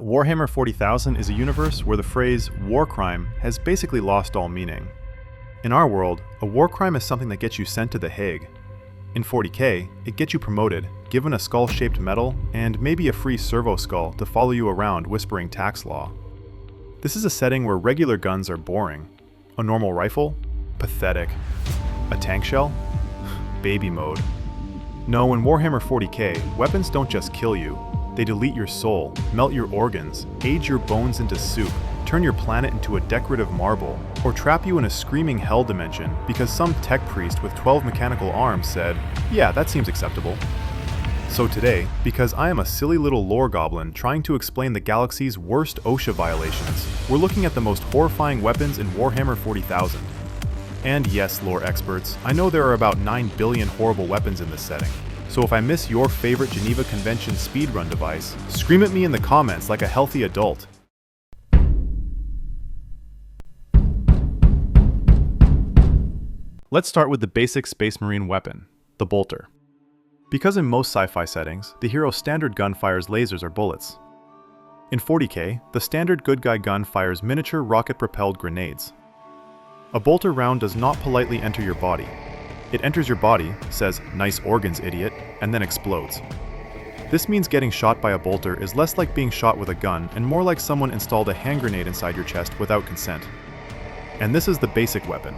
Warhammer 40,000 is a universe where the phrase war crime has basically lost all meaning. In our world, a war crime is something that gets you sent to The Hague. In 40k, it gets you promoted, given a skull-shaped medal, and maybe a free servo skull to follow you around whispering tax law. This is a setting where regular guns are boring. A normal rifle? Pathetic. A tank shell? Baby mode. No, in Warhammer 40k, weapons don't just kill you. They delete your soul, melt your organs, age your bones into soup, turn your planet into a decorative marble, or trap you in a screaming hell dimension because some tech priest with 12 mechanical arms said, "Yeah, that seems acceptable." So today, because I am a silly little lore goblin trying to explain the galaxy's worst OSHA violations, we're looking at the most horrifying weapons in Warhammer 40,000. And yes, lore experts, I know there are about 9 billion horrible weapons in this setting. So if I miss your favorite Geneva Convention speedrun device, scream at me in the comments like a healthy adult. Let's start with the basic Space Marine weapon, the bolter. Because in most sci-fi settings, the hero's standard gun fires lasers or bullets. In 40k, the standard good guy gun fires miniature rocket-propelled grenades. A bolter round does not politely enter your body. It enters your body, says, "Nice organs, idiot," and then explodes. This means getting shot by a bolter is less like being shot with a gun and more like someone installed a hand grenade inside your chest without consent. And this is the basic weapon.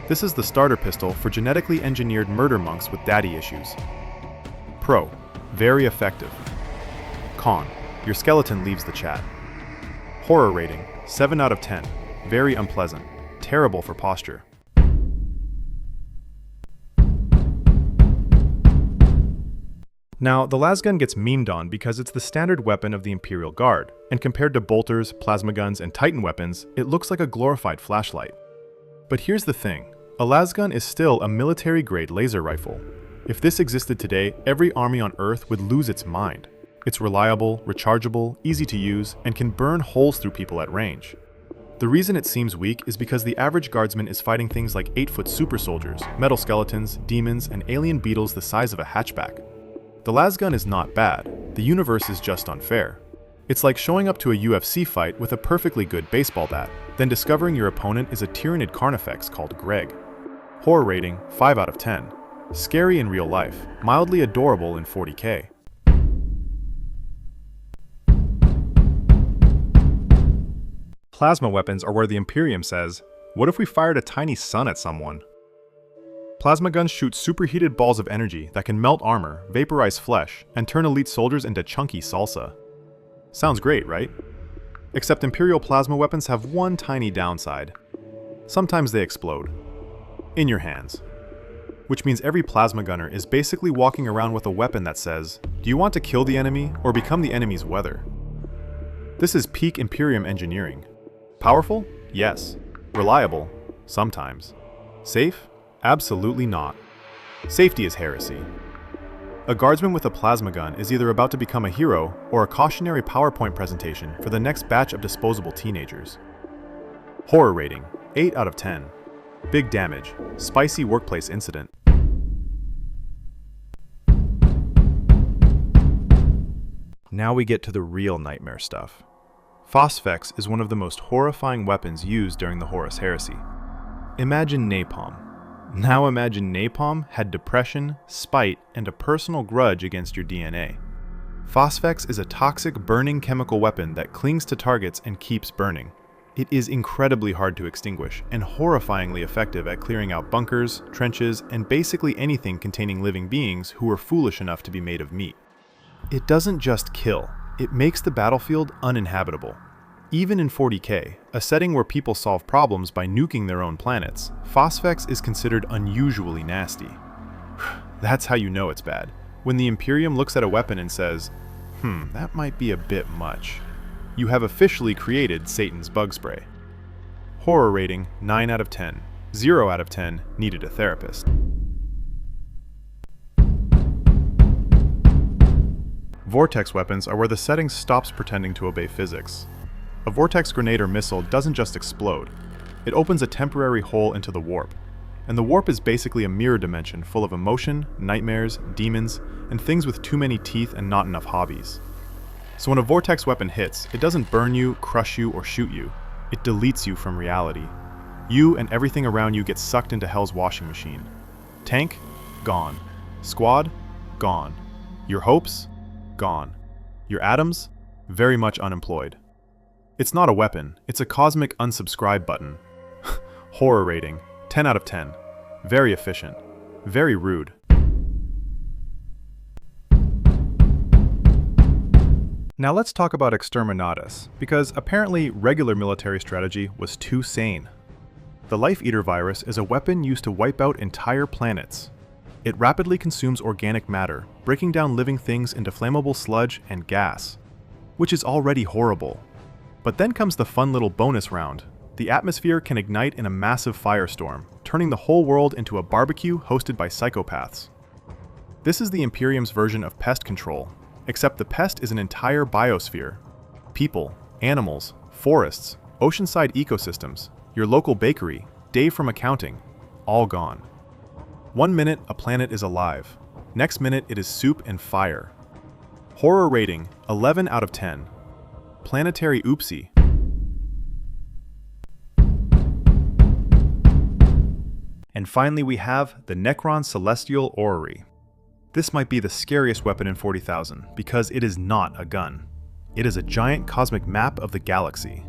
This is the starter pistol for genetically engineered murder monks with daddy issues. Pro: very effective. Con: your skeleton leaves the chat. Horror rating: 7 out of 10. Very unpleasant. Terrible for posture. Now, the lasgun gets memed on because it's the standard weapon of the Imperial Guard, and compared to bolters, plasma guns, and Titan weapons, it looks like a glorified flashlight. But here's the thing, a lasgun is still a military-grade laser rifle. If this existed today, every army on Earth would lose its mind. It's reliable, rechargeable, easy to use, and can burn holes through people at range. The reason it seems weak is because the average guardsman is fighting things like 8-foot super soldiers, metal skeletons, demons, and alien beetles the size of a hatchback. The lasgun is not bad, the universe is just unfair. It's like showing up to a UFC fight with a perfectly good baseball bat, then discovering your opponent is a tyrannid carnifex called Greg. Horror rating: 5 out of 10. Scary in real life, mildly adorable in 40k. Plasma weapons are where the Imperium says, what if we fired a tiny sun at someone? Plasma guns shoot superheated balls of energy that can melt armor, vaporize flesh, and turn elite soldiers into chunky salsa. Sounds great, right? Except Imperial plasma weapons have one tiny downside. Sometimes they explode. In your hands. Which means every plasma gunner is basically walking around with a weapon that says, do you want to kill the enemy or become the enemy's weather? This is peak Imperium engineering. Powerful? Yes. Reliable? Sometimes. Safe? Absolutely not. Safety is heresy. A guardsman with a plasma gun is either about to become a hero or a cautionary PowerPoint presentation for the next batch of disposable teenagers. Horror rating: 8 out of 10. Big damage. Spicy workplace incident. Now we get to the real nightmare stuff. Phosphex is one of the most horrifying weapons used during the Horus Heresy. Imagine napalm. Now imagine napalm had depression, spite, and a personal grudge against your DNA. Phosphex is a toxic, burning chemical weapon that clings to targets and keeps burning. It is incredibly hard to extinguish, and horrifyingly effective at clearing out bunkers, trenches, and basically anything containing living beings who are foolish enough to be made of meat. It doesn't just kill, it makes the battlefield uninhabitable. Even in 40k, a setting where people solve problems by nuking their own planets, Phosphex is considered unusually nasty. That's how you know it's bad. When the Imperium looks at a weapon and says, that might be a bit much. You have officially created Satan's bug spray. Horror rating: 9 out of 10. 0 out of 10 needed a therapist. Vortex weapons are where the setting stops pretending to obey physics. A vortex grenade or missile doesn't just explode. It opens a temporary hole into the warp. And the warp is basically a mirror dimension full of emotion, nightmares, demons, and things with too many teeth and not enough hobbies. So when a Vortex weapon hits, it doesn't burn you, crush you, or shoot you. It deletes you from reality. You and everything around you get sucked into hell's washing machine. Tank? Gone. Squad? Gone. Your hopes? Gone. Your atoms? Very much unemployed. It's not a weapon, it's a cosmic unsubscribe button. Horror rating, 10 out of 10. Very efficient. Very rude. Now let's talk about Exterminatus, because apparently regular military strategy was too sane. The Life Eater virus is a weapon used to wipe out entire planets. It rapidly consumes organic matter, breaking down living things into flammable sludge and gas, which is already horrible. But then comes the fun little bonus round. The atmosphere can ignite in a massive firestorm, turning the whole world into a barbecue hosted by psychopaths. This is the Imperium's version of pest control, except the pest is an entire biosphere. People, animals, forests, oceanside ecosystems, your local bakery, Dave from accounting, all gone. 1 minute, a planet is alive. Next minute, it is soup and fire. Horror rating, 11 out of 10. Planetary oopsie. And finally we have the Necron Celestial Orrery. This might be the scariest weapon in 40,000 because it is not a gun. It is a giant cosmic map of the galaxy.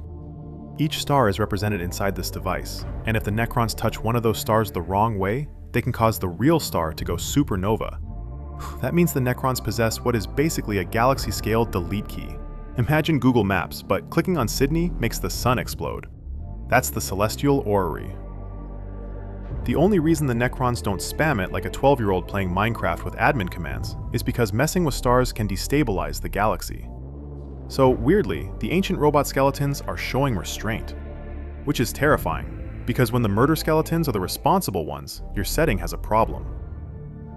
Each star is represented inside this device, and if the Necrons touch one of those stars the wrong way, they can cause the real star to go supernova. That means the Necrons possess what is basically a galaxy-scale delete key. Imagine Google Maps, but clicking on Sydney makes the sun explode. That's the Celestial Orrery. The only reason the Necrons don't spam it like a 12-year-old playing Minecraft with admin commands is because messing with stars can destabilize the galaxy. So weirdly, the ancient robot skeletons are showing restraint, which is terrifying, because when the murder skeletons are the responsible ones, your setting has a problem.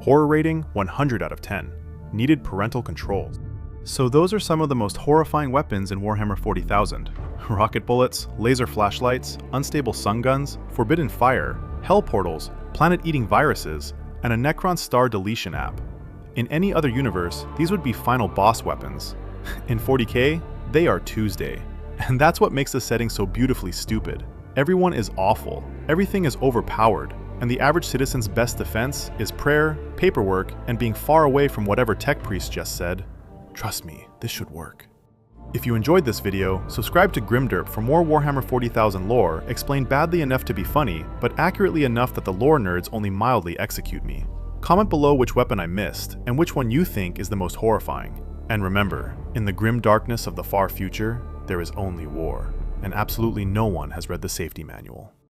Horror rating, 100 out of 10. Needed parental controls. So those are some of the most horrifying weapons in Warhammer 40,000. Rocket bullets, laser flashlights, unstable sun guns, forbidden fire, hell portals, planet-eating viruses, and a Necron star deletion app. In any other universe, these would be final boss weapons. In 40k, they are Tuesday. And that's what makes the setting so beautifully stupid. Everyone is awful, everything is overpowered, and the average citizen's best defense is prayer, paperwork, and being far away from whatever tech priest just said. Trust me, this should work. If you enjoyed this video, subscribe to GrimDerp for more Warhammer 40,000 lore explained badly enough to be funny, but accurately enough that the lore nerds only mildly execute me. Comment below which weapon I missed, and which one you think is the most horrifying. And remember, in the grim darkness of the far future, there is only war, and absolutely no one has read the safety manual.